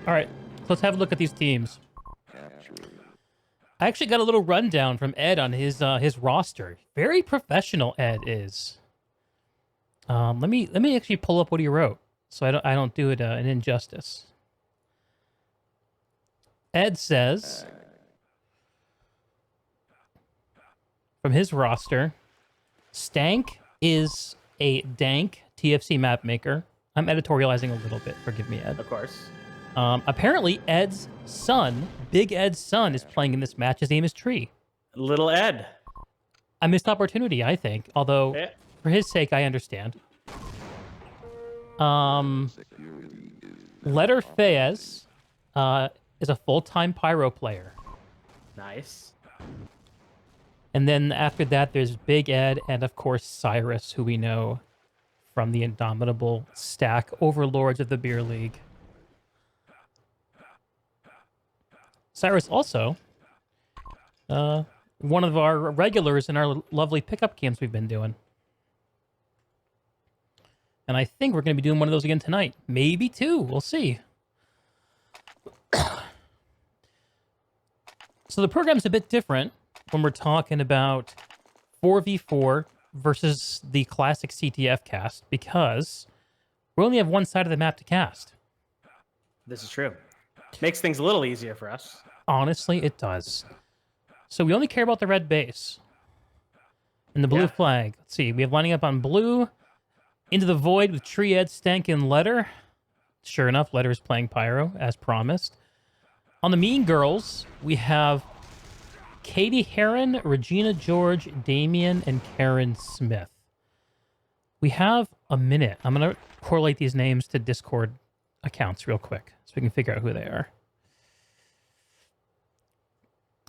All right, so let's have a look at these teams. I actually got a little rundown from Ed on his roster. Very professional, Ed is. Let me actually pull up what he wrote, so I don't do it an injustice. Ed says from his roster, Stank is a dank TFC map maker. I'm editorializing a little bit. Forgive me, Ed. Of course. Apparently, Ed's son, Big Ed's son, is playing in this match. His name is Tree. Little Ed. A missed opportunity, I think. Although, Yeah. for his sake, I understand. Letter Fayez is a full-time Pyro player. Nice. And then after that, there's Big Ed and, of course, Cyrus, who we know from the indomitable stack overlords of the Beer League. Cyrus also one of our regulars in our lovely pickup games we've been doing. And I think we're going to be doing one of those again tonight. Maybe two. We'll see. So the program's a bit different when we're talking about 4v4 versus the classic CTF cast because we only have one side of the map to cast. This is true. Makes things a little easier for us. Honestly, it does. So we only care about the red base and the blue flag. Let's see. We have lining up on blue, Into the Void with Tree, Ed, Stank, and Letter. Sure enough, Letter is playing Pyro, as promised. On the Mean Girls, we have Katie Heron, Regina George, Damien, and Karen Smith. We have a minute. I'm going to correlate these names to Discord accounts real quick so we can figure out who they are.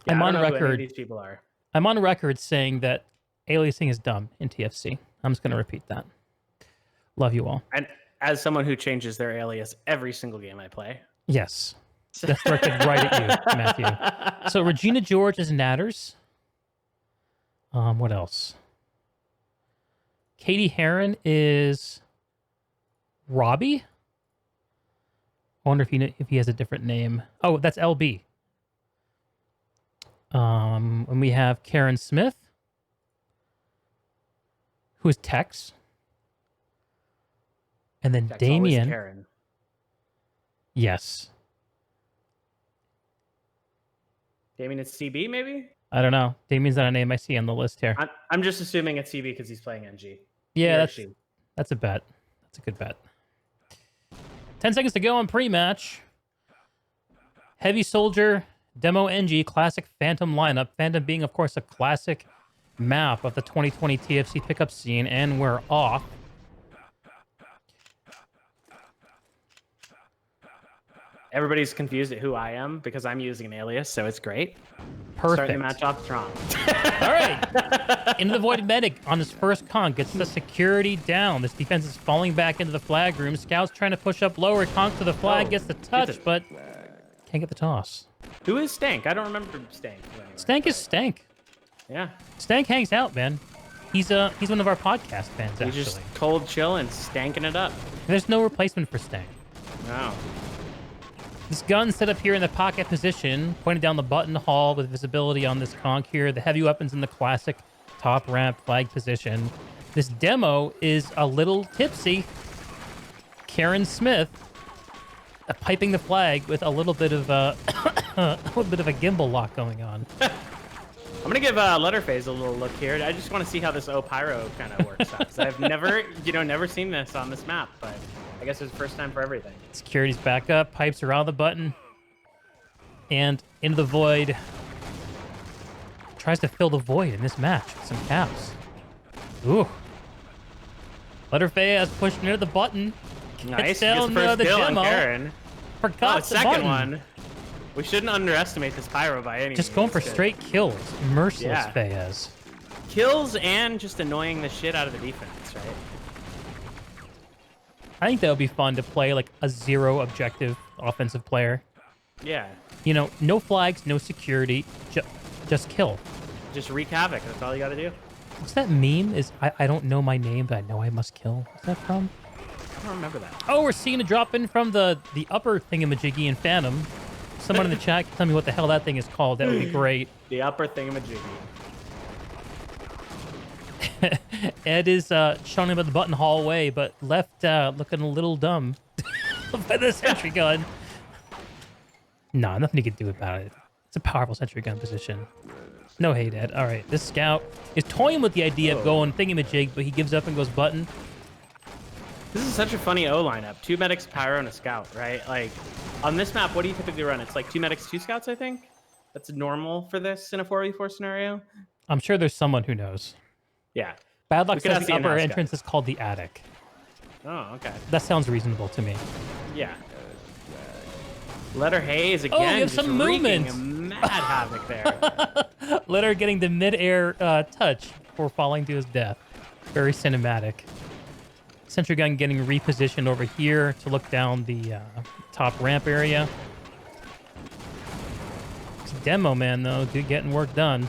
Yeah, I'm I on don't know who record. any of these people are. I'm on record saying that aliasing is dumb in TFC. I'm just going to repeat that. Love you all. And as someone who changes their alias every single game I play. Yes. That's directed right at you, Matthew. So Regina George is Natters. What else? Katie Heron is Robbie. I wonder if he has a different name. Oh, that's LB. And we have Karen Smith, who is Tex. And then That's Damien. always Karen. Yes. Damien is CB, maybe? I don't know. Damien's not a name I see on the list here. I'm just assuming it's CB because he's playing NG. Yeah, that's a bet. That's a good bet. 10 seconds to go on pre-match. Heavy Soldier, Demo NG, classic Phantom lineup. Phantom being, of course, a classic map of the 2020 TFC pickup scene, and we're off. Everybody's confused at who I am because I'm using an alias, so it's great. Perfect. Starting the match off strong. All right. Into the Void Medic on his first conk gets the security down. This defense is falling back into the flag room. Scouts trying to push up lower. Conk to the flag, gets the touch, but can't get the toss. Who is Stank? I don't remember Stank. Anyway. Stank is Stank. Yeah. Stank hangs out, man. He's one of our podcast fans, actually. He's just cold chill and stanking it up. There's no replacement for Stank. No. This gun set up here in the pocket position, pointed down the button hall with visibility on this conk here. The heavy weapons in the classic top ramp flag position. This demo is a little tipsy. Karen Smith piping the flag with a little bit of a gimbal lock going on. I'm gonna give Letterface a little look here. I just want to see how this Pyro kind of works out. 'Cause I've never seen this on this map, but I guess it's the first time for everything. Security's back up, pipes around the button, and Into the Void tries to fill the void in this match with some caps. Ooh. Letterface pushing into the button. Nice. Down Gets the first kill on demo. Karen. Forgot the second button. one. We shouldn't underestimate this Pyro by any means. Just going for straight kills. Merciless Yeah. Fayez. Kills and just annoying the shit out of the defense, right? I think that would be fun to play like a zero objective offensive player. Yeah. You know, no flags, no security, just kill. Just wreak havoc. That's all you got to do. What's that meme? I don't know my name, but I know I must kill. What's that from? don't remember that. Oh, we're seeing a drop in from the upper thingamajiggy in Phantom. Someone in the chat can tell me what the hell that thing is called. That would be great. The upper thingamajiggy. Ed is showing him at the button hallway, but left looking a little dumb by the sentry gun. Nah, nothing you can do about it. It's a powerful sentry gun position. No hate, Ed. All right, this scout is toying with the idea of going thingamajig, but he gives up and goes button. This is such a funny O lineup. 2 medics, pyro, and a scout, right? Like, on this map, what do you typically run? It's like 2 medics, 2 scouts, I think? That's normal for this in a 4v4 scenario? I'm sure there's someone who knows. Yeah. Bad Luck We could says ask the the upper in-house entrance guy. is called the attic. Oh, okay. That sounds reasonable to me. Yeah. Letter Hayes again. Oh, you have just some wreaking movement. a mad havoc there. Letter getting the mid-air touch before falling to his death. Very cinematic. Sentry gun getting repositioned over here to look down the top ramp area. It's a demo, man, though. Dude getting work done.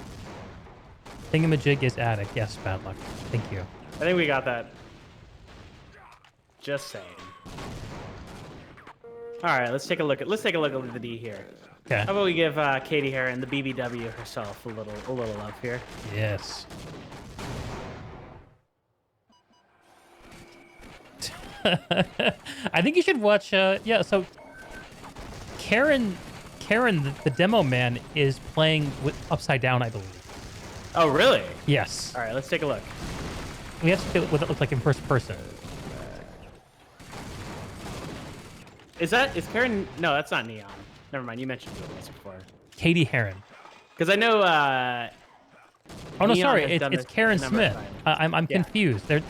Thingamajig is attic. Yes, Bad Luck. Thank you. I think we got that. Just saying. All right, let's take a look at the D here. Okay. How about we give Katie Heron, the BBW herself, a little love here? Yes. I think you should watch. Yeah. So Karen, the demo man, is playing with Upside Down, I believe. Oh, really? Yes. All right, let's take a look. We have to feel what it looks like in first person. Is Karen? No, that's not Neon. Never mind. You mentioned it once before. Katie Heron. Because I know. Oh no, Neon sorry, has it's done this Karen a number of Smith. times. I'm Yeah. confused. They're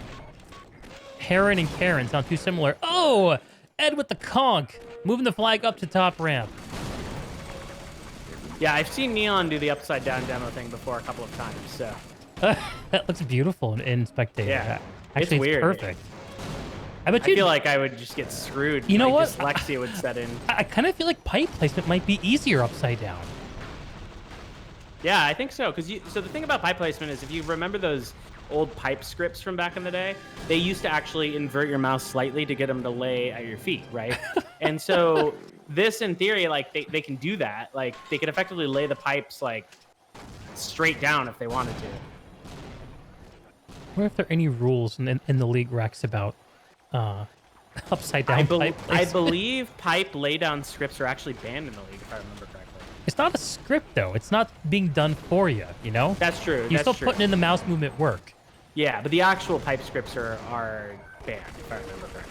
Heron and Karen sound too similar. Oh, Ed with the conch, moving the flag up to top ramp. Yeah, I've seen Neon do the upside down demo thing before a couple of times. So That looks beautiful in Spectator. Yeah, Actually, it's it's weird. perfect. I bet I you. feel like I would just get screwed. You know Like, what? Dyslexia would set in. I kind of feel like pipe placement might be easier upside down. Yeah, I think so. So the thing about pipe placement is, if you remember those old pipe scripts from back in the day, they used to actually invert your mouse slightly to get them to lay at your feet, right? And so this, in theory, like they can do that. Like they could effectively lay the pipes like straight down if they wanted to. I wonder if there are any rules in the league Rex about upside down pipe I placement. believe pipe laydown scripts are actually banned in the league, if I remember correctly. It's not a script though. It's not being done for you. You know. That's true. You're That's still true. putting in the mouse movement work. Yeah, but the actual pipe scripts are banned, if I remember correctly.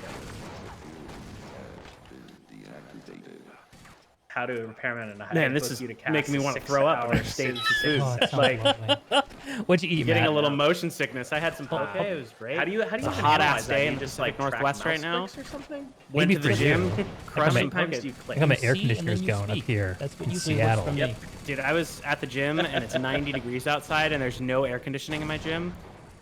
How to repairman and a Man, this is making me want to throw up when I stage food. Oh, that sounds Like, lovely. What'd you eat, getting Matt? a little motion sickness. I had some poke. Okay, it was great. How do you It's a even hot analyze ass that? day You in the just Pacific like Northwest track right now. mouse clicks or something? Went Maybe to the for you. gym, crushed some Sometimes poke. you click. I got my air see, and conditioners then you going up speak. here. That's what in usually works Seattle. from me. Yep. Dude, I was at the gym and it's 90 degrees outside and there's no air conditioning in my gym.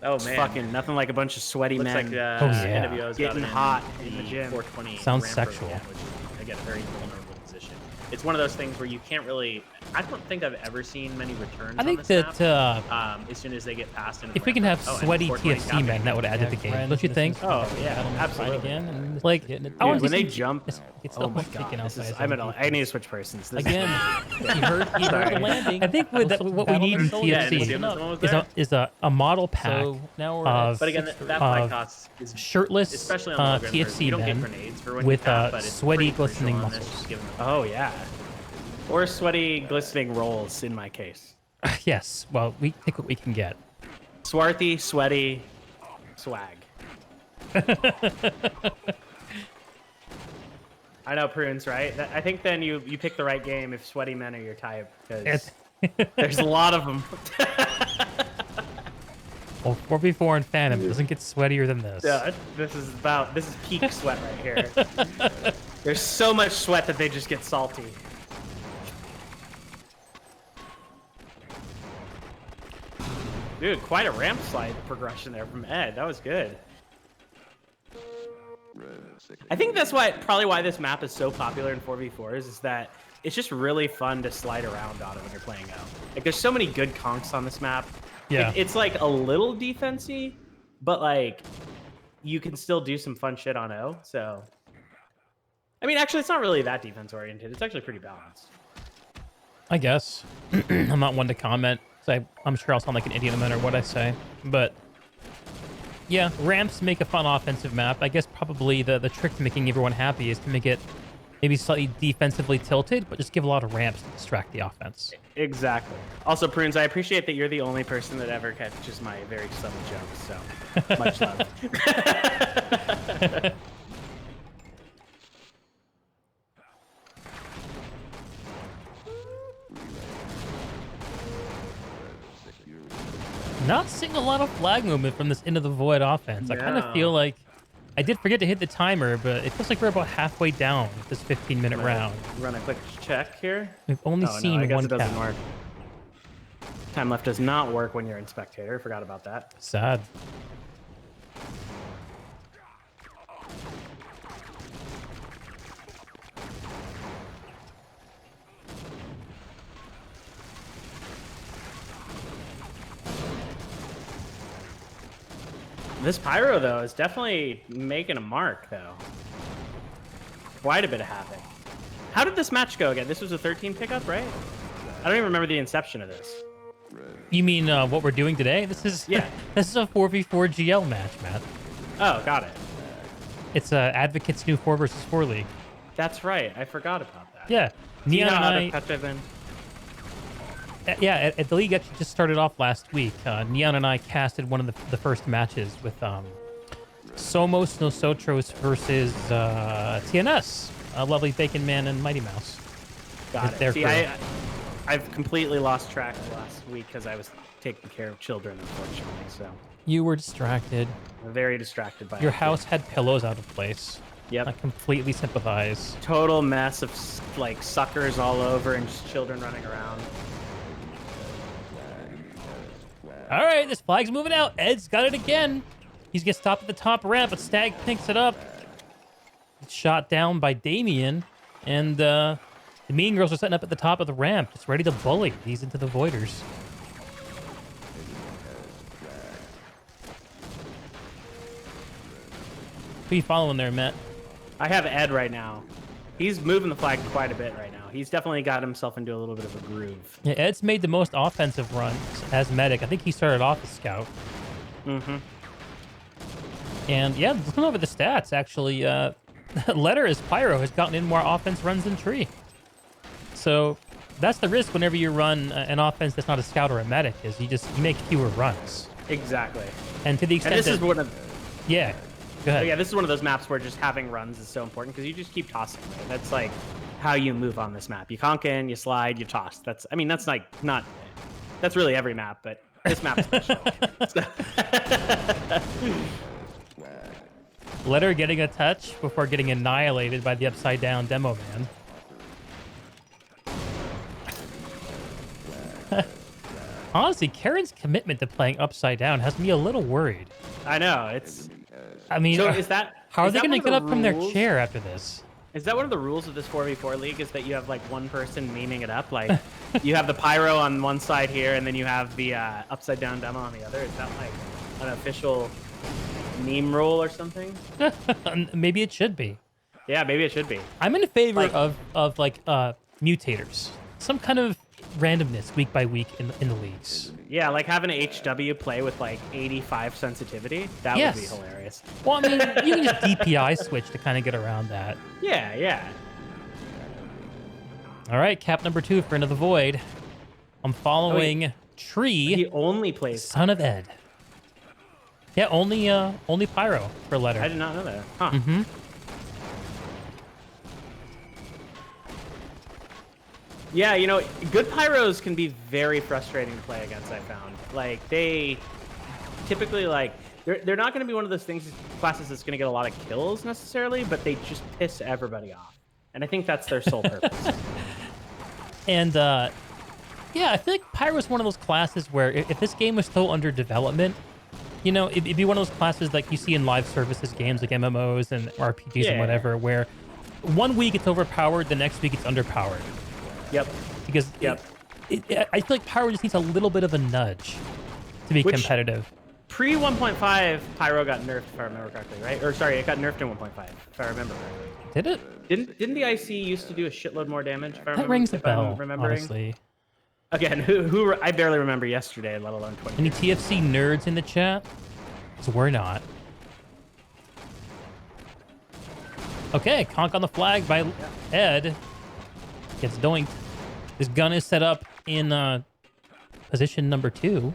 Oh It's man, fucking nothing like a bunch of sweaty looks men. like Oh, yeah. NWO's Getting got it hot in the gym. 420 Sounds ramp sexual. program, which is, again, a very vulnerable position. It's one of those things where you can't really. I don't think I've ever seen many returns. I think on this that map, as soon as they get past into the if we can ramp. have Oh, and sweaty 420 TFC capping. men, that would add to the game. Friends, Don't you this think? is Oh, yeah, battling the absolutely. fight again, and this Like, is getting it I wanna Dude, when see they some- jump, It's oh the my whole god, kicking this is, outside. I need to switch persons. This Again, he heard the landing. I think what what we need in Yeah, and TFC Sim was the one was is there. is a model pack So now we're of- at But again, 6 that fight of cost is shirtless especially on the low ground version, TFC you don't get men grenades for when with you tap, but it's sweaty, pretty crucial glistening on this, muscles. just given the- Oh yeah, or sweaty, glistening rolls in my case. Yes. Well, we take what we can get. Swarthy, sweaty, swag. I know, Prunes, right? I think then you pick the right game if sweaty men are your type, because there's a lot of them. Well, 4v4 and Phantom doesn't get sweatier than this. Yeah, this is peak sweat right here. There's so much sweat that they just get salty. Dude, quite a ramp slide progression there from Ed. That was good. I think that's probably why this map is so popular in 4v4s, is that it's just really fun to slide around on it when you're playing out. Like, there's so many good conks on this map. Yeah. It's like a little defensy, but like you can still do some fun shit on O. So, I mean, actually, it's not really that defense oriented. It's actually pretty balanced. I guess. I'm not one to comment. So I'm sure I'll sound like an idiot no matter what I say. But yeah, ramps make a fun offensive map. I guess probably the trick to making everyone happy is to make it maybe slightly defensively tilted, but just give a lot of ramps to distract the offense. Exactly. Also, Prunes, I appreciate that you're the only person that ever catches my very subtle jokes. So much love. Not seeing a lot of flag movement from this Into the Void offense. I kind of No. feel like I did forget to hit the timer, but it feels like we're about halfway down this 15-minute round. Run a quick check here. We've only Oh, no, seen I guess one it doesn't cap. work. Time left does not work when you're in spectator. Forgot about that. Sad. This Pyro, though, is definitely making a mark, though. Quite a bit of havoc. How did this match go again? This was a 13 pickup, right? I don't even remember the inception of this. You mean what we're doing today? This is Yeah. This is a 4v4 GL match, Matt. Oh, got it. It's Advocates' new 4 versus 4 league. That's right. I forgot about that. Yeah, Do you Neon know and how I. to touch I've been? Yeah, at the league actually just started off last week. Neon and I casted one of the first matches with Somos Nosotros versus TNS, Lovely Bacon Man and Mighty Mouse. Got Their it. See, crew. I've completely lost track last week because I was taking care of children, unfortunately. So You were distracted. I'm very distracted by Your it. house had pillows out of place. Yep. I completely sympathize. Total mess of like suckers all over and just children running around. All right, this flag's moving out. Ed's got it again. He's gonna stop at the top ramp, but Stag picks it up. It's shot down by Damien, and the Mean Girls are setting up at the top of the ramp, just ready to bully these Into the Voiders. Who you following there, Matt? I have Ed right now. He's moving the flag quite a bit right now. He's definitely got himself into a little bit of a groove. Yeah, Ed's made the most offensive runs as medic. I think he started off as scout. Mm-hmm. And yeah, looking over the stats, actually, Letter as Pyro has gotten in more offense runs than Tree. So that's the risk whenever you run an offense that's not a scout or a medic, is you make fewer runs. Exactly. And to the extent And this that, is one of yeah, go ahead. yeah, this is one of those maps where just having runs is so important because you just keep tossing. Right? That's like how you move on this map. You conk in, you slide, you toss. That's like not. That's really every map, but this map is special. Letter getting a touch before getting annihilated by the upside down demo man. Honestly, Karen's commitment to playing upside down has me a little worried. I know it's. I mean, So is that how are is they that going to one get of up the from their rules? chair after this? Is that one of the rules of this 4v4 league? Is that you have like one person memeing it up? Like you have the pyro on one side here, and then you have the upside down demo on the other. Is that like an official meme rule or something? Maybe it should be. Yeah, maybe it should be. I'm in favor Like- of like mutators, some kind of randomness week by week in the leagues. Yeah, like having an HW play with like 85 sensitivity. That would be Yes. hilarious. Well, I mean, you can just DPI switch to kind of get around that. Yeah, yeah. All right, cap number 2 for Into the Void. I'm following Tree, He only plays. son of Ed. Yeah, only Pyro for Letter. I did not know that. Huh. Mm-hmm. Yeah, you know, good pyros can be very frustrating to play against, I found. Like, they typically, like, they're not going to be one of those classes that's going to get a lot of kills necessarily, but they just piss everybody off. And I think that's their sole purpose. And yeah, I feel like Pyro is one of those classes where if this game was still under development, you know, it'd be one of those classes like you see in live services games like MMOs and RPGs and Yeah. whatever, where one week it's overpowered, the next week it's underpowered. Yep. Because Yep. I feel like Pyro just needs a little bit of a nudge to be Which- competitive. Pre 1.5, Pyro got nerfed, if I remember correctly, right? Or sorry, it got nerfed in 1.5, if I remember correctly. Did it? Didn't the IC used to do a shitload more damage? If I That remember, rings a if I'm bell, remembering? honestly. Again, I barely remember yesterday, let alone 20. Any TFC nerds in the chat? Because we're not. Okay, conk on the flag by Ed. Gets doinked. His gun is set up in position number 2.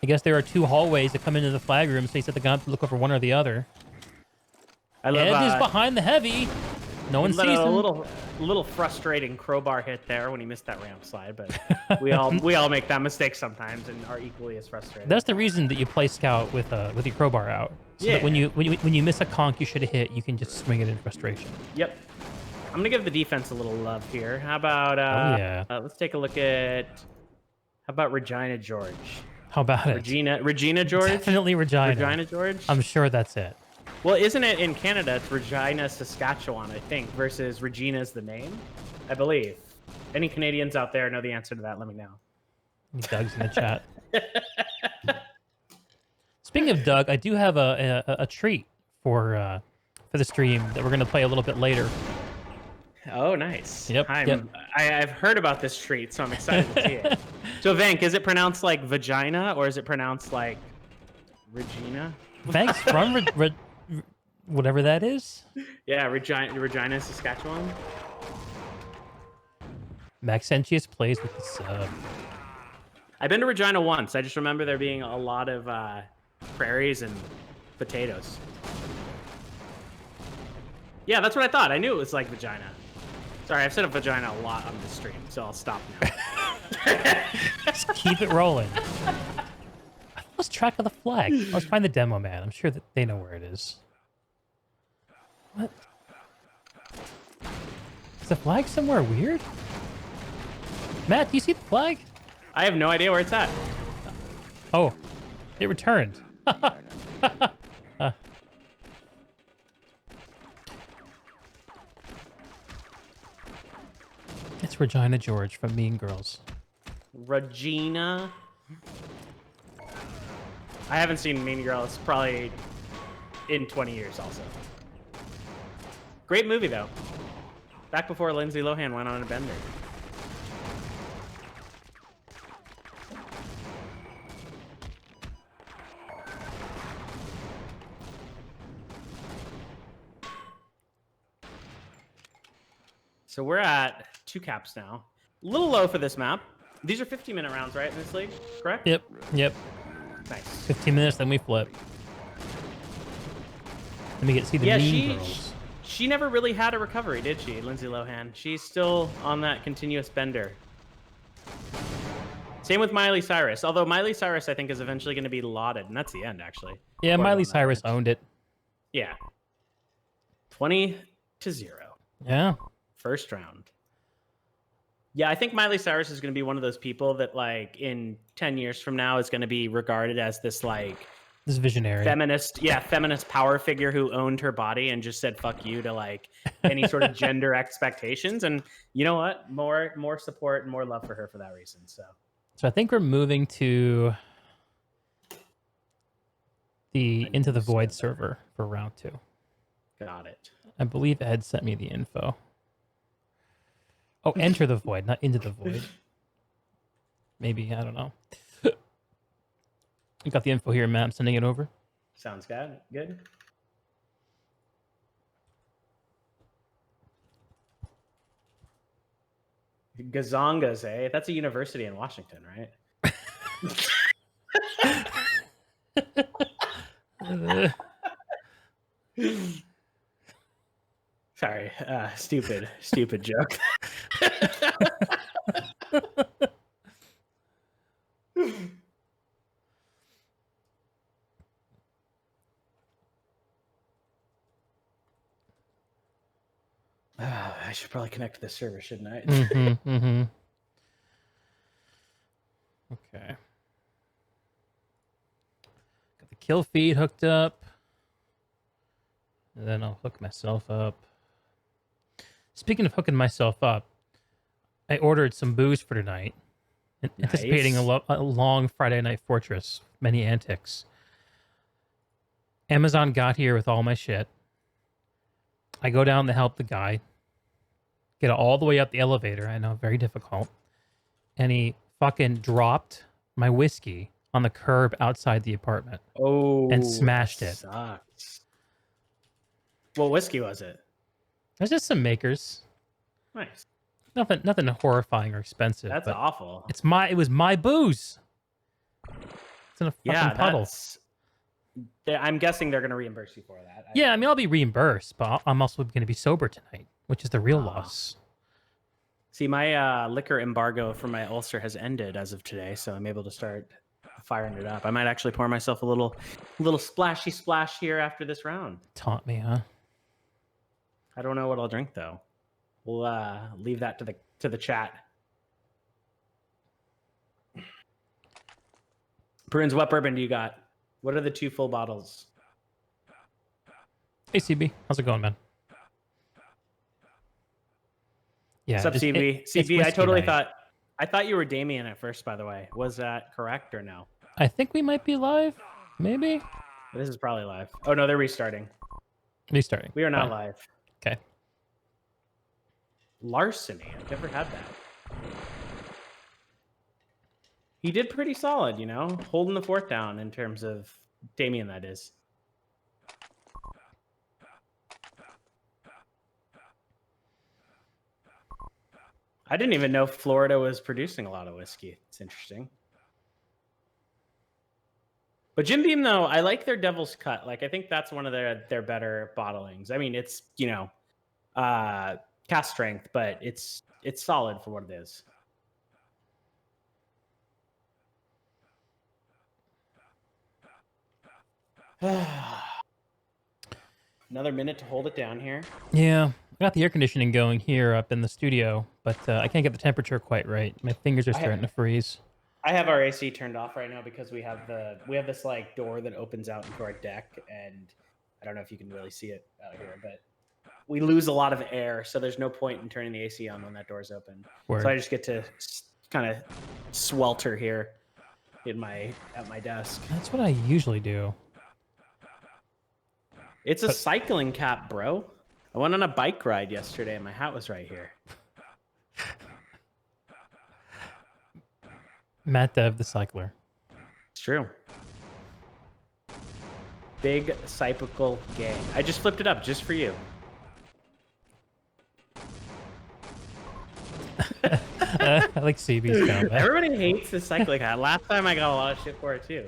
I guess there are 2 hallways that come into the flag room, so he set the gun up to look over one or the other. I love, Ed is behind the heavy. No one sees him. A little frustrating crowbar hit there when he missed that ramp slide, but we all make that mistake sometimes and are equally as frustrated. That's the reason that you play scout with your crowbar out. So that when you miss a conk you should have hit, you can just swing it in frustration. Yep. I'm gonna give the defense a little love here. How about let's take a look at how about Regina George? How about it? Regina George? Definitely Regina. Regina George? I'm sure that's it. Well, isn't it in Canada? It's Regina, Saskatchewan, I think, versus Regina's the name, I believe. Any Canadians out there know the answer to that? Let me know. Doug's in the chat. Speaking of Doug, I do have a treat for the stream that we're gonna play a little bit later. Oh, nice. Yep. I've heard about this treat, so I'm excited to see it. So, Vank, is it pronounced like vagina or is it pronounced like Regina? Vank's from whatever that is. Yeah, Regina, Saskatchewan. Maxentius plays with the sub. I've been to Regina once. I just remember there being a lot of prairies and potatoes. Yeah, that's what I thought. I knew it was like vagina. Sorry, I've said vagina a lot on this stream, so I'll stop now. Just keep it rolling. I lost track of the flag. Let's find the demo man. I'm sure that they know where it is. What? Is the flag somewhere weird? Matt, do you see the flag? I have no idea where it's at. Oh, it returned. It's Regina George from Mean Girls. Regina. I haven't seen Mean Girls probably in 20 years also. Great movie, though. Back before Lindsay Lohan went on a bender. So we're at 2 caps now. A little low for this map. These are 15-minute rounds, right, in this league? Correct? Yep. Nice. 15 minutes, then we flip. Let me see the Mean Girls. She never really had a recovery, did she, Lindsay Lohan? She's still on that continuous bender. Same with Miley Cyrus. Although Miley Cyrus, I think, is eventually going to be lauded, and that's the end, actually. Yeah, Miley Cyrus owned it. Yeah. 20-0. Yeah. First round. Yeah, I think Miley Cyrus is going to be one of those people that, like, in 10 years from now is going to be regarded as this, like, this visionary feminist power figure who owned her body and just said fuck you to, like, any sort of gender expectations. And you know what? More support and more love for her for that reason. So I think we're moving to the Into the Void server for round 2. Got it. I believe Ed sent me the info. Oh, Enter the Void, not Into the Void. Maybe, I don't know. I got the info here, Matt. I'm sending it over. Sounds good. Good. Gazongas, eh? That's a university in Washington, right? Sorry, stupid joke. I should probably connect to the server, shouldn't I? Okay. Got the kill feed hooked up. And then I'll hook myself up. Speaking of hooking myself up, I ordered some booze for tonight. anticipating a long Friday night fortress, many antics. Amazon got here with all my shit. I go down to help the guy. Get all the way up the elevator. I know, very difficult. And he fucking dropped my whiskey on the curb outside the apartment. Oh, and smashed that it. Sucks. What whiskey was it? There's just some makers. Nice. Nothing horrifying or expensive. That's but awful. it was my booze. It's in a fucking puddle. I'm guessing they're gonna reimburse you for that. Yeah, I mean, I'll be reimbursed, but I'm also going to be sober tonight, which is the real loss. See, my liquor embargo for my ulcer has ended as of today, so I'm able to start firing it up. I might actually pour myself a little splashy splash here after this round. Taunt me, huh? I don't know what I'll drink though. We'll leave that to the chat. Prunes, what bourbon do you got? What are the 2 full bottles? Hey, CB. How's it going, man? Yeah. What's up, CB? It's CB, I whiskey totally night. I thought you were Damien at first, by the way. Was that correct or no? I think we might be live. Maybe. This is probably live. Oh, no, they're restarting. Restarting. We are not Fine. live. Okay. Larceny. I've never had that. He did pretty solid, you know, holding the fort down in terms of Damien, that is. I didn't even know Florida was producing a lot of whiskey. It's interesting. But Jim Beam, though, I like their Devil's Cut. Like, I think that's one of their better bottlings. I mean, it's, you know, cast strength, but it's solid for what it is. Another minute to hold it down here. Yeah. I got the air conditioning going here up in the studio, but I can't get the temperature quite right. My fingers are starting to freeze. I have our AC turned off right now because we have this like door that opens out into our deck, and I don't know if you can really see it out here, but we lose a lot of air, so there's no point in turning the AC on when that door's open. Word. So I just get to kind of swelter here at my desk. That's what I usually do. It's a cycling cap, bro. I went on a bike ride yesterday and my hat was right here. Mattdev, the cycler. It's true. Big cyclical gang. I just flipped it up just for you. I like CB's comment. Everybody hates the cycling hat. Last time I got a lot of shit for it too.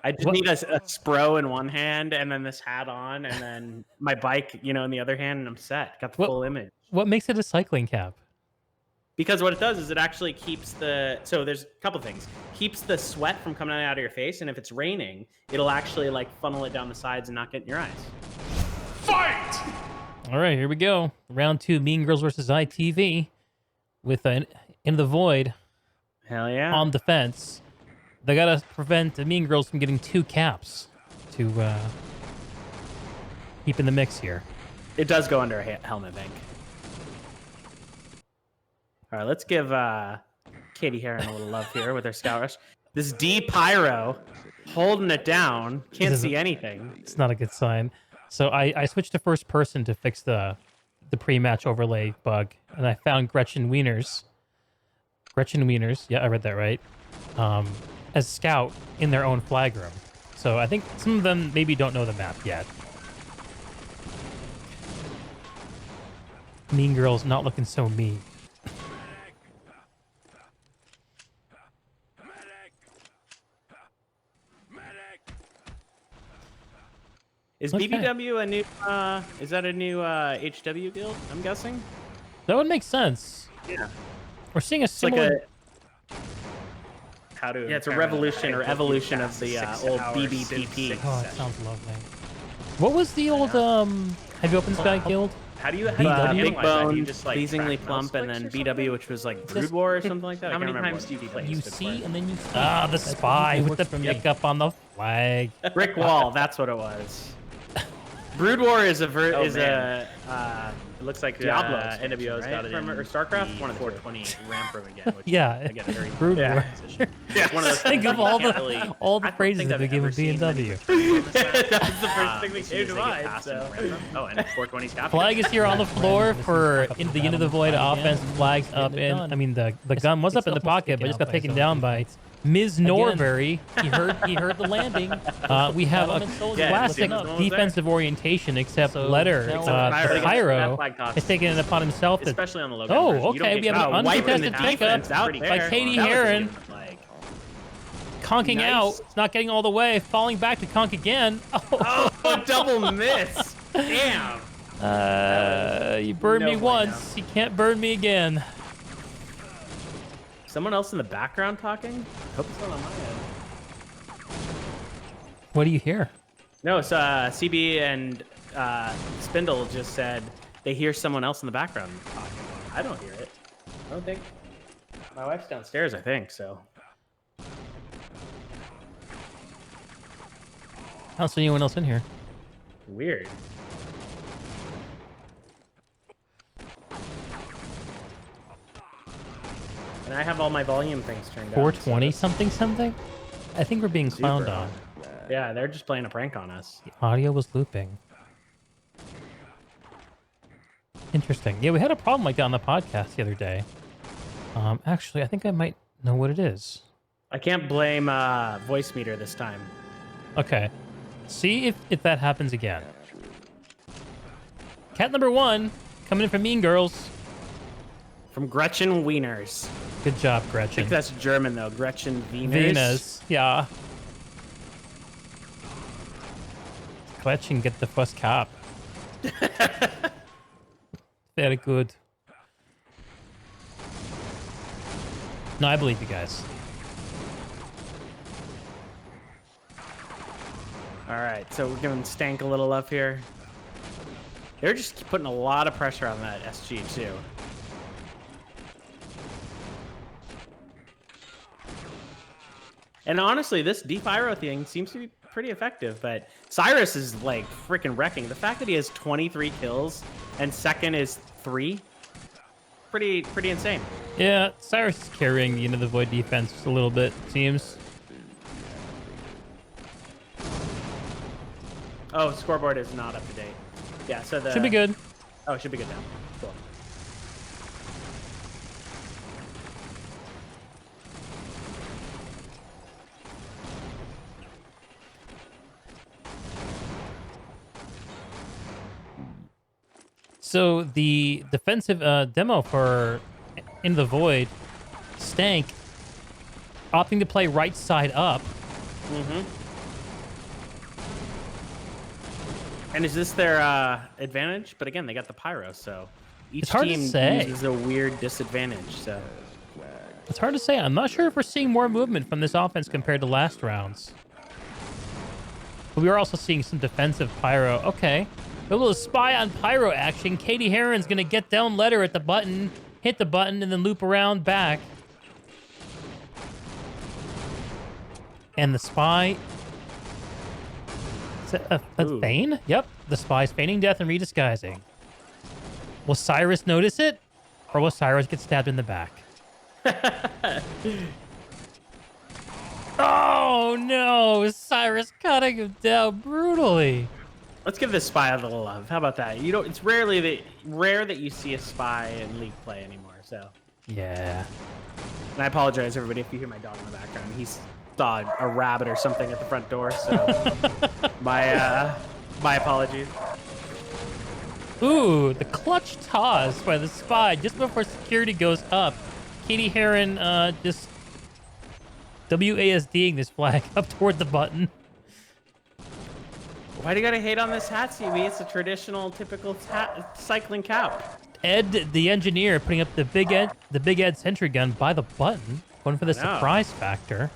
I just need a Spro in one hand and then this hat on and then my bike, you know, in the other hand, and I'm set. Got the full image. What makes it a cycling cap? Because what it does is it actually keeps so there's a couple things. Keeps the sweat from coming out of your face, and if it's raining, it'll actually like funnel it down the sides and not get in your eyes. Fight! All right, here we go. Round 2, Mean Girls versus iTv with an In the Void Hell yeah. on defense. They got to prevent the Mean Girls from getting 2 caps to keep in the mix here. It does go under a helmet bank. All right, let's give Katie Heron a little love here with her Scout Rush. This D Pyro holding it down. Can't see anything. It's not a good sign. So I switched to first person to fix the pre-match overlay bug, and I found Gretchen Wieners. Yeah, I read that right. As Scout in their own flag room. So I think some of them maybe don't know the map yet. Mean Girls not looking so mean. Is BBW a new? Is that a new HW guild? I'm guessing. That would make sense. Yeah. We're seeing a It's like similar. Yeah, it's a revolution or evolution of the old BBPP. Oh, it sounds lovely. What was the old Have you opened Sky Guild? How do you Big Bone, you just like pleasingly crack plump, and mouse then clicks or BW, which was like Brood War or something like that. How I can't many remember times do you play? You this see, before? and then you see. Ah, the spy with the pickup on the flag. Brick Wall. That's what it was. Brood War is a It looks like Diablo NWO's got it from in or StarCraft, the one of the two. 420 ramp room again. Which Yeah, is, again, a very brutal. yeah. position. It's one of those Think things of you all can't the really, all the I don't phrases think that I've they give ever a seen many BMW. returns on this map. That was the first thing that As soon came as to they get mind. past in So. the ramp room. Oh, and 420's captured. Flag is here on the floor for into the end of the void offense. Flags up Getting it in. done. I mean, the gun was up in the almost pocket, but sticking just out got by taken his down own by Ms. Norbury. He heard the landing. We have a Element soldier classic looking up. defensive orientation, except So, Letter. now- The That Pyro flag toss, has taken it upon himself to especially on the low gun Oh, version. You don't okay, get we have caught an wiping the uncontested defense pickup pretty by fair. Katie That was just Heron. giving the flag. conking Nice. out. It's not getting all the way. Falling back to conk again. Oh, double miss. Damn. You burned No me bueno. once. You can't burn me again. Someone else in the background talking? Hope it's not on my end. What do you hear? No, it's CB and Spindle just said they hear someone else in the background talking. I don't hear it. I don't think. My wife's downstairs, I think, so. I don't see anyone else in here. Weird. And I have all my volume things turned down. 420 so something something? I think we're being clowned super. on. Yeah, they're just playing a prank on us. The audio was looping. Interesting. Yeah, we had a problem like that on the podcast the other day. Actually, I think I might know what it is. I can't blame voice meter this time. Okay. See if that happens again. Cat number 1 coming in from Mean Girls. From Gretchen Wieners. Good job, I Gretchen. think that's German, though. Gretchen Wieners. Venus. Yeah. Gretchen, get the first cap. Very good. No, I believe you guys. All right, so we're giving Stank a little love here. They're just putting a lot of pressure on that SG, too. And honestly, this Defyro thing seems to be pretty effective, but Cyrus is like freaking wrecking. The fact that he has 23 kills and second is 3, pretty insane. Yeah, Cyrus is carrying the Into the Void defense just a little bit, it seems. Oh, scoreboard is not up to date. Yeah, so the Should be good. Oh, it should be good now. Cool. So the defensive demo for Into the Void, Stank, opting to play right side up. Mm-hmm. And is this their advantage? But again, they got the pyro, so each It's hard to team say. uses a weird disadvantage. So It's hard to say. I'm not sure if we're seeing more movement from this offense compared to last rounds. But we are also seeing some defensive pyro. Okay. A little spy on pyro action. Katie Heron's going to get down letter at the button, hit the button, and then loop around back. And the spy... Is that a Ooh. feign? Yep. The spy's feigning death and redisguising. Will Cyrus notice it? Or will Cyrus get stabbed in the back? Oh no! Cyrus cutting him down brutally. let's give this spy a little love. How about that? You don't. It's rare that you see a spy in League play anymore. So, Yeah. and I apologize, everybody, if you hear my dog in the background. He saw a rabbit or something at the front door. So, my apologies. Ooh, the clutch toss by the spy just before security goes up. Katie Heron just WASDing this flag up toward the button. Why do you gotta hate on this hat, CB? It's a traditional, typical cycling cap. Ed, the engineer, putting up the big Ed sentry gun by the button, going for the No. surprise factor.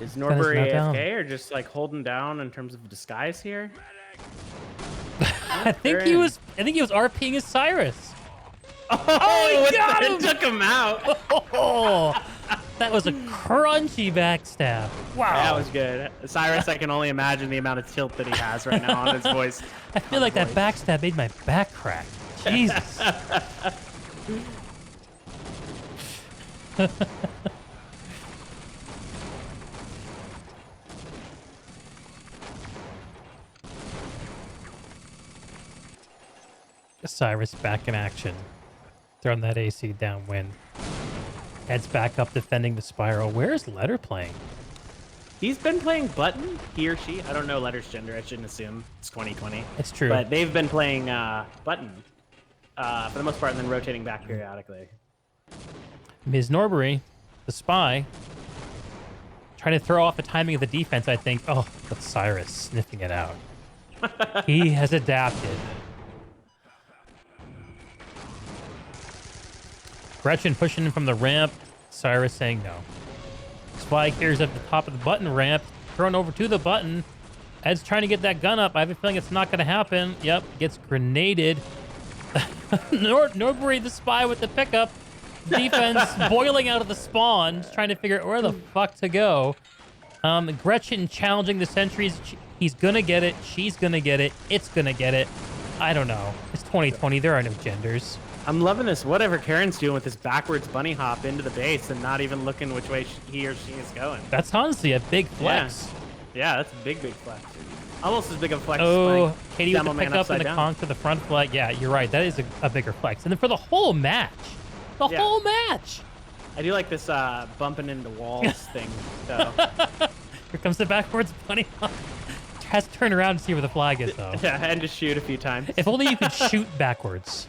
Is Norbury not down. AFK or just like holding down in terms of disguise here? I think he was RPing as Cyrus. Oh, he got him! Took him out. Oh, That was a crunchy backstab. Wow. That was good. Cyrus, I can only imagine the amount of tilt that he has right now on his voice. I feel like that backstab made my back crack. Jesus. Cyrus back in action. Throwing that AC downwind. Heads back up defending the spiral. Where's Letter playing? He's been playing button, he or she. I don't know Letter's gender. I shouldn't assume. It's 2020. It's true. But they've been playing button for the most part and then rotating back periodically. Ms. Norbury, the spy, trying to throw off the timing of the defense, I think. Oh, but Cyrus sniffing it out. He has adapted. Gretchen pushing him from the ramp. Cyrus saying no. Spy carries up the top of the button ramp, thrown over to the button. Ed's trying to get that gun up. I have a feeling it's not going to happen. Yep, gets grenaded. Norbury, the spy with the pickup. Defense boiling out of the spawn, just trying to figure out where the fuck to go. Gretchen challenging the sentries. He's going to get it. She's going to get it. It's going to get it. I don't know. It's 2020. There are no genders. I'm loving this. Whatever Karen's doing with this backwards bunny hop into the base and not even looking which way he or she is going. That's honestly a big flex. Yeah, that's a big flex. Almost as big a flex. Oh, as Katie with the Demo Man pickup and upside the down. conk to the front flag. Yeah, you're right. That is a bigger flex. And then for the whole match. The Yeah. whole match. I do like this bumping into walls thing, though. Here comes the backwards bunny hop. Has to turn around to see where the flag is, though. Yeah, and just shoot a few times. If only you could shoot backwards.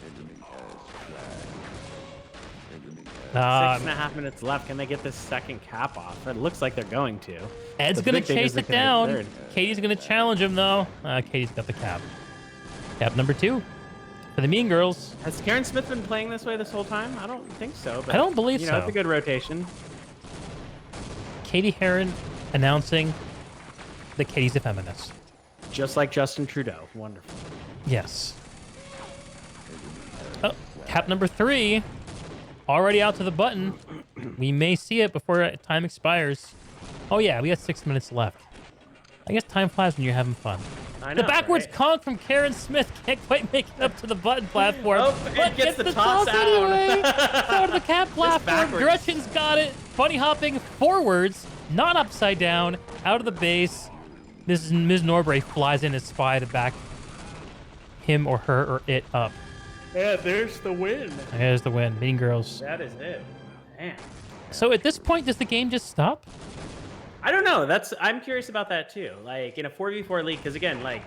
6.5 minutes left. Can they get this second cap off? It looks like they're going to. Ed's The going big to thing chase is they it can get down. third. Katie's going to challenge him, though. Katie's got the cap. Cap number 2 for the Mean Girls. Has Karen Smith been playing this way this whole time? I don't think so. But, I don't believe you know, so. it's a good rotation. Katie Heron announcing that Katie's a feminist. Just like Justin Trudeau. Wonderful. Yes. Oh, cap number 3. Already out to the button. We may see it before time expires. Oh, yeah, we got 6 minutes left. I guess time flies when you're having fun. I know, The backwards right? conk from Karen Smith can't quite make it up to the button platform. Oh, it but gets the toss down. anyway. Down to the cap platform. backwards. Gretchen's got it. Bunny hopping forwards, not upside down, out of the base. Ms. Norbury flies in as spy to back him or her or it up. Yeah, there's the win. There's the win. Mean Girls. That is it. Man. So at this point, does the game just stop? I don't know. I'm curious about that too. Like in a 4v4 league, because again, like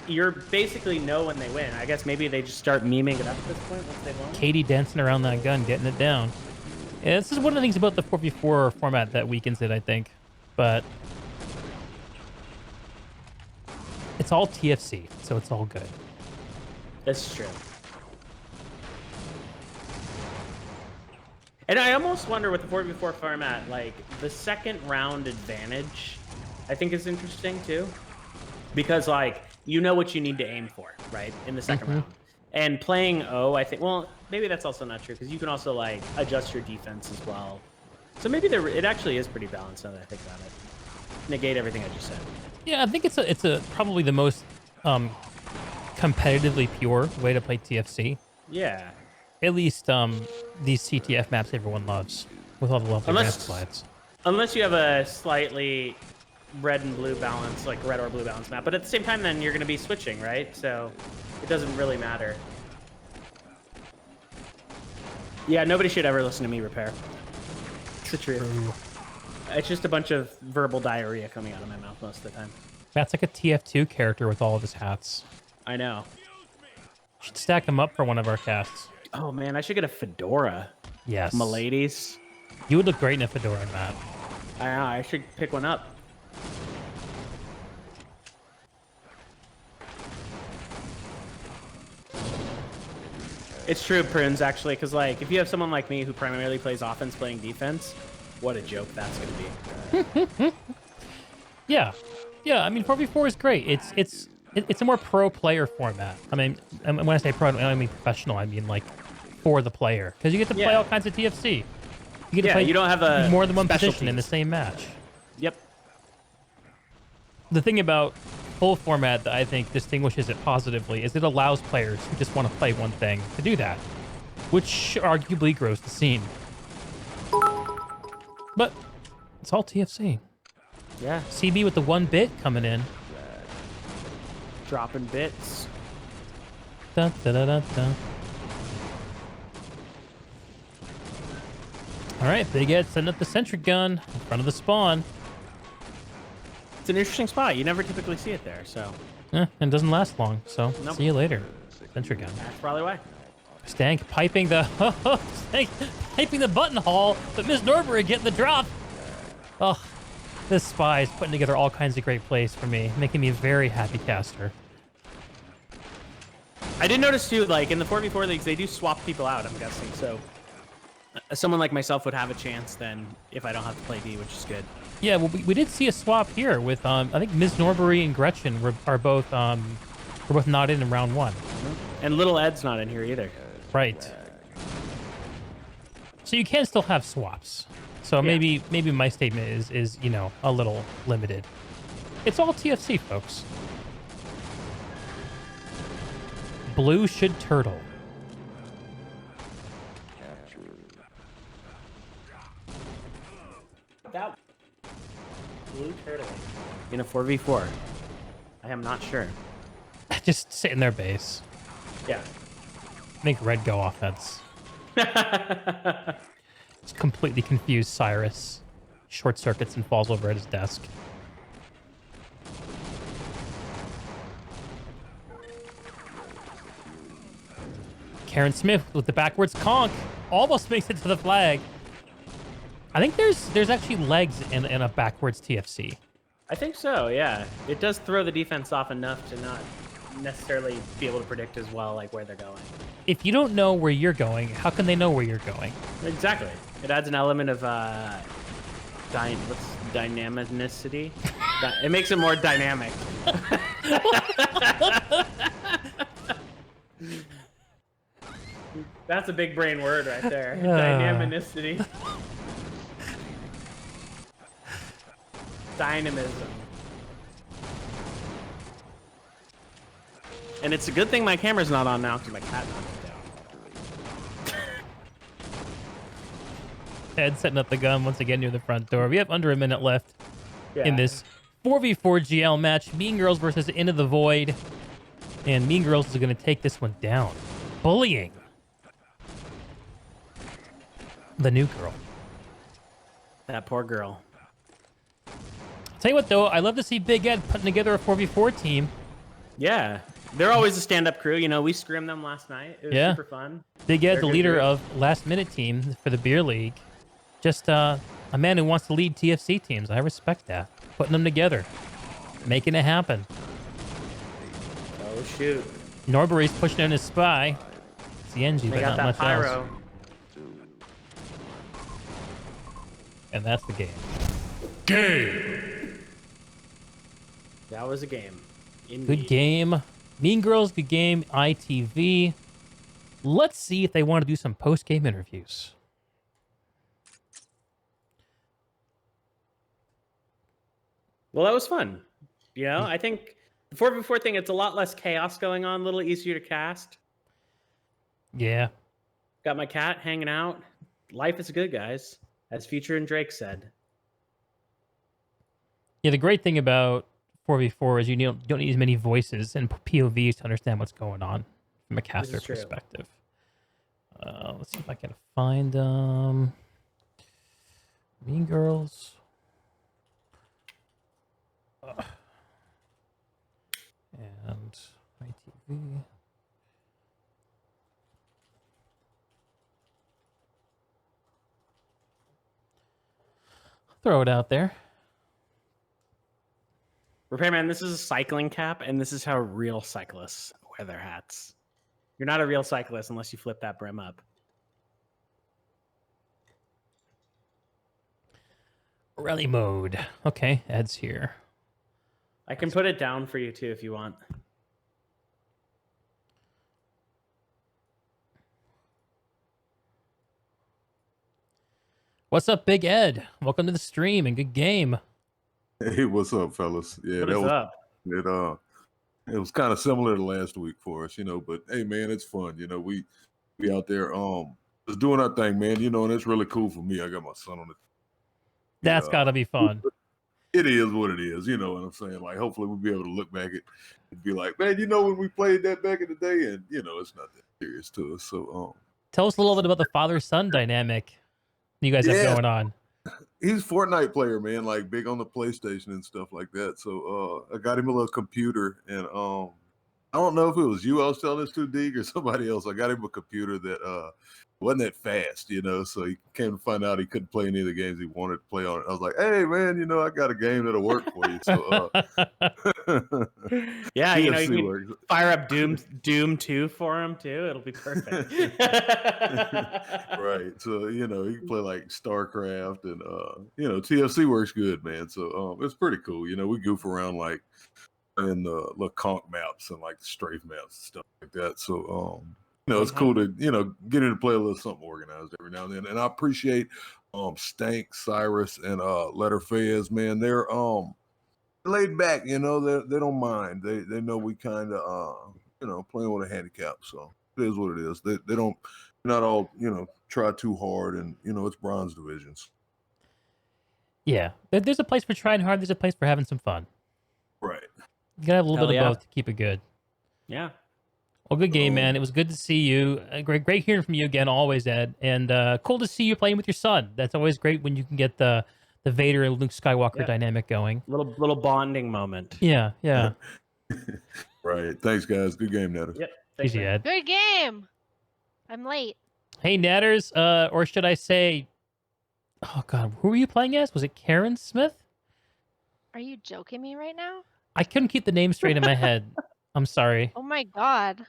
you're basically know when they win. I guess maybe they just start memeing it up at this point once they've won. Katie dancing around that gun, getting it down. Yeah, this is one of the things about the 4v4 format that weakens it, I think. But it's all TFC, so it's all good. That's true. And I almost wonder with the 4v4 format, like the second round advantage, I think is interesting too, because like you know what you need to aim for, right, in the 2nd round. And playing O, I think, well, maybe that's also not true because you can also like adjust your defense as well. So maybe it actually is pretty balanced now that I think about it. Negate everything I just said. Yeah, I think it's probably the most competitively pure way to play TFC. Yeah. At least these CTF maps everyone loves, with all the lovely ramp slides. Unless you have a slightly red and blue balance, like red or blue balance map. But at the same time, then you're going to be switching, right? So it doesn't really matter. Yeah, nobody should ever listen to me repair. It's the truth. It's just a bunch of verbal diarrhea coming out of my mouth most of the time. That's like a TF2 character with all of his hats. I know. Should stack him up for one of our casts. Oh, man, I should get a fedora. Yes. Miladies. You would look great in a fedora, Matt. I know, I should pick one up. It's true, Prince, actually, because like if you have someone like me who primarily plays offense playing defense, what a joke that's going to be. Yeah. Yeah, I mean, 4v4 is great. It's a more pro player format. I mean, and when I say pro, I don't mean professional. I mean like for the player, because you get to play Yeah. all kinds of TFC. You get to play you don't have a more than one position in the specialties. same match. Yep. The thing about full format that I think distinguishes it positively is it allows players who just want to play one thing to do that, which arguably grows the scene. But it's all TFC. Yeah. CB with the 1 bit coming in. Dropping bits. Dun, dun, dun, dun, dun. All right, Big Ed setting up the sentry gun in front of the spawn. It's an interesting spot. You never typically see it there, so And it doesn't last long, so Nope. see you later. Sentry gun. that's probably why. Stank piping the Stank piping the button haul, but Ms. Norbury getting the drop. Oh, this spy is putting together all kinds of great plays for me, making me a very happy caster. I did notice too, like in the 4v4 leagues, they do swap people out. I'm guessing, so someone like myself would have a chance then if I don't have to play D, which is good. Yeah, well, we did see a swap here with I think Ms. Norbury and Gretchen are both not in round 1. And little Ed's not in here either. Right. So you can still have swaps. So maybe my statement is you know a little limited. It's all TFC, folks. Blue should turtle. That blue turtle in a 4v4. I am not sure. Just sit in their base. Yeah. Make red go offense. Just completely confused Cyrus. Short circuits and falls over at his desk. Karen Smith with the backwards conk almost makes it to the flag. I think there's actually legs in a backwards TFC. I think so, yeah. It does throw the defense off enough to not necessarily be able to predict as well like where they're going. If you don't know where you're going, how can they know where you're going? Exactly. It adds an element of dynamicity. It makes it more dynamic. That's a big brain word right there. Dynamicity. Dynamism. And it's a good thing my camera's not on now because my cat knocked it down. Ed setting up the gun once again near the front door. We have under a minute left Yeah. in this 4v4 GL match. Mean Girls versus Into the Void. And Mean Girls is going to take this one down. Bullying the new girl. That poor girl. Tell you what, though, I love to see Big Ed putting together a 4v4 team. Yeah. They're always a stand-up crew. You know, we scrimmed them last night. It was Yeah. super fun. Big Ed, They're the good leader group. of Last Minute Team for the Beer League. Just a man who wants to lead TFC teams. I respect that. Putting them together. Making it happen. Oh, shoot. Norbury's pushing in his spy. It's the NG, They but got not much that pyro. else. And that's the game. Game. That was a game. Indeed. Good game. Mean Girls, good game. iTv. Let's see if they want to do some post-game interviews. Well, that was fun. You know, I think the 4v4 thing, it's a lot less chaos going on, a little easier to cast. Yeah. Got my cat hanging out. Life is good, guys, as Future and Drake said. Yeah, the great thing about 4v4 is you don't need as many voices and POVs to understand what's going on from a caster is true. perspective. Let's see if I can find Mean Girls. And ITV. Throw it out there. Repairman, this is a cycling cap, and this is how real cyclists wear their hats. You're not a real cyclist unless you flip that brim up. Rally mode. Okay, Ed's here. I can put it down for you, too, if you want. What's up, Big Ed? Welcome to the stream and good game. Hey, what's up, fellas? Yeah, What is up? it was kind of similar to last week for us, but hey man, it's fun. We out there just doing our thing, man, and it's really cool for me. I got my son on it. That's gotta be fun. It is what it is, you know what I'm saying? Like hopefully we'll be able to look back at and be like, man, when we played that back in the day, and it's not that serious to us. So Tell us a little bit about the father-son dynamic you guys have going on. he's a Fortnite player, man, like big on the PlayStation and stuff like that. So I got him a little computer, and I don't know if it was you I was telling this to, Deeg, or somebody else. I got him a computer that wasn't that fast, so he came to find out he couldn't play any of the games he wanted to play on it. I was like, hey man, I got a game that'll work for you. So Yeah, you TFC can works. fire up Doom 2 for him too. It'll be perfect. Right. So, he can play like StarCraft, and TFC works good, man. So it's pretty cool. We goof around like in the little conch maps and like the strafe maps and stuff like that. So it's cool to, get in to play a little something organized every now and then. And I appreciate Stank, Cyrus, and Letter Fez, man. They're laid back, they don't mind. They know we kind of playing with a handicap. So it is what it is. They don't not all, try too hard, and it's bronze divisions. Yeah. There's a place for trying hard, there's a place for having some fun. Right. You gotta have a little Hell bit yeah. of both to keep it good. Yeah. Well, good game, man. It was good to see you. Great hearing from you again, always, Ed. And cool to see you playing with your son. That's always great when you can get the Vader and Luke Skywalker dynamic going. Little bonding moment. Yeah. Right. Thanks, guys. Good game, Netta. Yep. Thanks, Easy, man. Ed. Good game. I'm late. Hey, Natters, or should I say, oh God, who were you playing as? Was it Karen Smith? Are you joking me right now? I couldn't keep the name straight in my head. I'm sorry. Oh my god.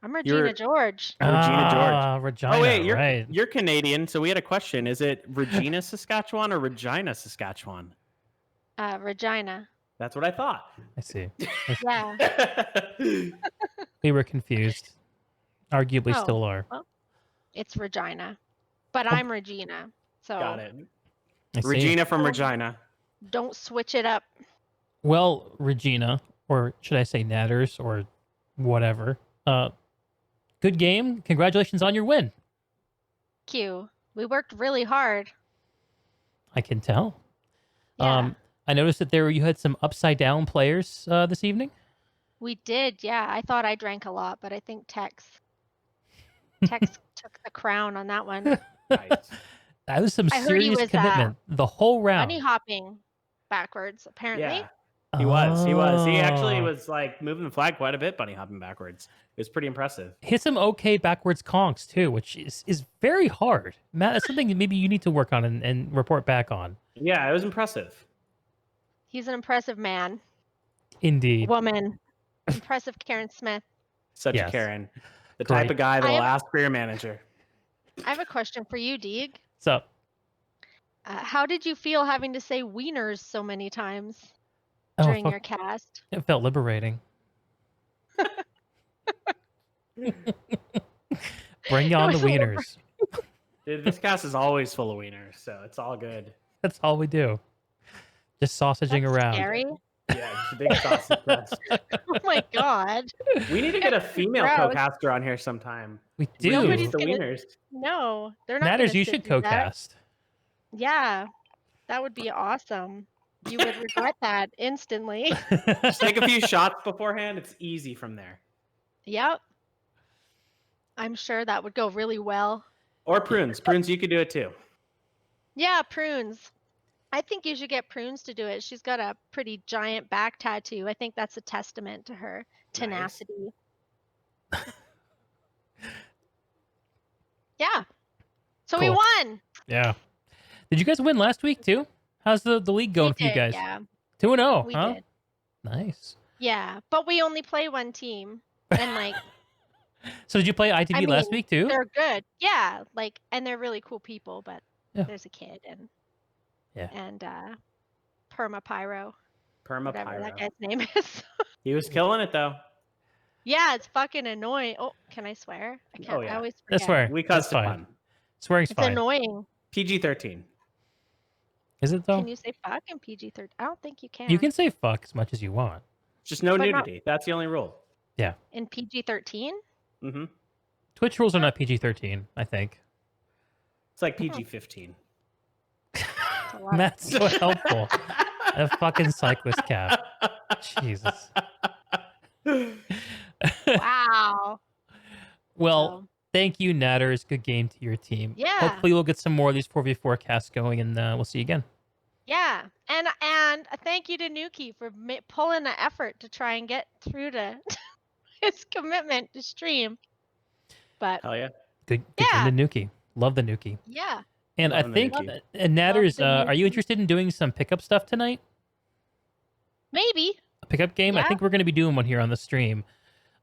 I'm Regina George. Regina George. Regina, Oh wait, right. you're Canadian, so we had a question. Is it Regina, Saskatchewan, or Regina, Saskatchewan? Regina. That's what I thought. I see. Yeah. We were confused. Arguably Oh, still are. well, it's Regina. But I'm Regina. So Got it. I see. Regina from Regina. don't switch it up. Well, Regina, or should I say Natters, or whatever. Good game. Congratulations on your win. Q. We worked really hard. I can tell. Yeah. I noticed that you had some upside down players this evening. We did, yeah. I thought I drank a lot, but I think Tex took the crown on that one. Nice. That was some I heard he serious was, commitment. The whole round. Bunny hopping backwards, apparently. Yeah. He was. He actually Oh. was like moving the flag quite a bit, bunny hopping backwards. It was pretty impressive. Hit some okay backwards conks too, which is very hard. Matt, that's something that maybe you need to work on and report back on. Yeah, it was impressive. He's an impressive man. Indeed. Woman. Impressive Karen Smith. Such Yes. a Karen. The Great. type of guy I that'll have- ask for your manager. I have a question for you, Deeg. So How did you feel having to say wieners so many times oh, during fuck, your cast? it felt liberating. Bring on the was a liber- wieners. Dude, this cast is always full of wieners, so it's all good. That's all we do. Just sausaging That's around. scary. Yeah, just a big sausage fest. Oh my god. We need to get a female Gross. co-caster on here sometime. We We do. Nobody's use the gonna- wieners. No, they're not. Natters, gonna you sit should through that. co-cast. Yeah, that would be awesome. You would regret that instantly. Just take a few shots beforehand. It's easy from there. Yep. I'm sure that would go really well. Or prunes. Prunes, you could do it too. Yeah, prunes. I think you should get prunes to do it. She's got a pretty giant back tattoo. I think that's a testament to her tenacity. Yeah. So we Cool. won. Yeah. Did you guys win last week too? How's the league going We for you did, guys? Yeah, 2-0, we huh? did. Nice. Yeah, but we only play one team, and like So did you play ITV last mean, week too? they're good. Yeah, like and they're really cool people. But Yeah. there's a kid and Yeah. Perma Pyro, whatever that Permapyro. guy's name is. He was killing it though. Yeah, it's fucking annoying. Oh, can I swear? I can't. yeah. I always forget. That's swear. We That's cussed fine. fun. Swearing's It's fine. annoying. PG-13. Is it though? Can you say fuck in PG-13? I don't think you can. You can say fuck as much as you want. Just no But not- nudity. That's the only rule. in PG-13. Mm-hmm. Twitch rules are not PG-13, I think. It's like PG-15. It's a lot of- Matt's so helpful. A fucking cyclist cap. Jesus. Wow. Well, So, thank you, Natters. Good game to your team. Yeah. Hopefully we'll get some more of these 4v4 casts going, and we'll see you again. yeah, and a thank you to Nuki for pulling the effort to try and get through to his commitment to stream. But Hell yeah. Good Yeah. game to Nuki. Love the Nuki. yeah, And I Loving the think, Nuki. Natters, the are you Nuki. interested in doing some pickup stuff tonight? maybe. A pickup game? I Yeah. think we're going to be doing one here on the stream.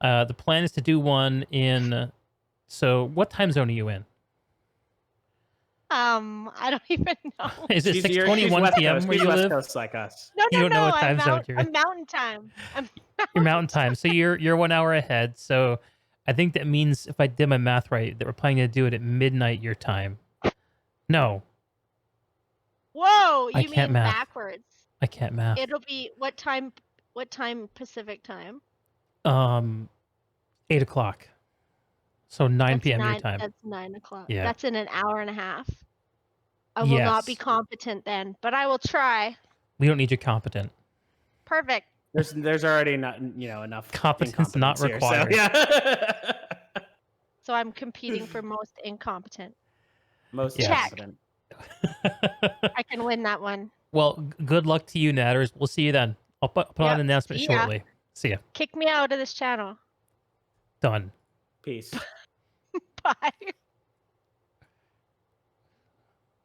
The plan is to do one in... So what time zone are you in? I don't even know. Is it She's 6:21 West p.m. Coast. where She's you West live? Coast like us. No, You no, don't know no. what time zone you're in. I'm mountain time. Your mountain time. So you're 1 hour ahead. So I think that means, if I did my math right, that we're planning to do it at midnight your time. No, Whoa, I you can't mean math. backwards? I can't math. It'll be what time? What time Pacific time? 8 o'clock. So 9 That's p.m. your 9 time. That's 9 o'clock. Yeah. That's in an hour and a half. I will not be Yes. competent then, but I will try. We don't need you competent. Perfect. There's already not enough Competence not incompetence here, required. So, yeah. So I'm competing for most incompetent. Most Yes. competent. I can win that one. Well, good luck to you, Natters. We'll see you then. I'll put on Yep, an announcement see ya. shortly. See ya. Kick me out of this channel. Peace. Bye.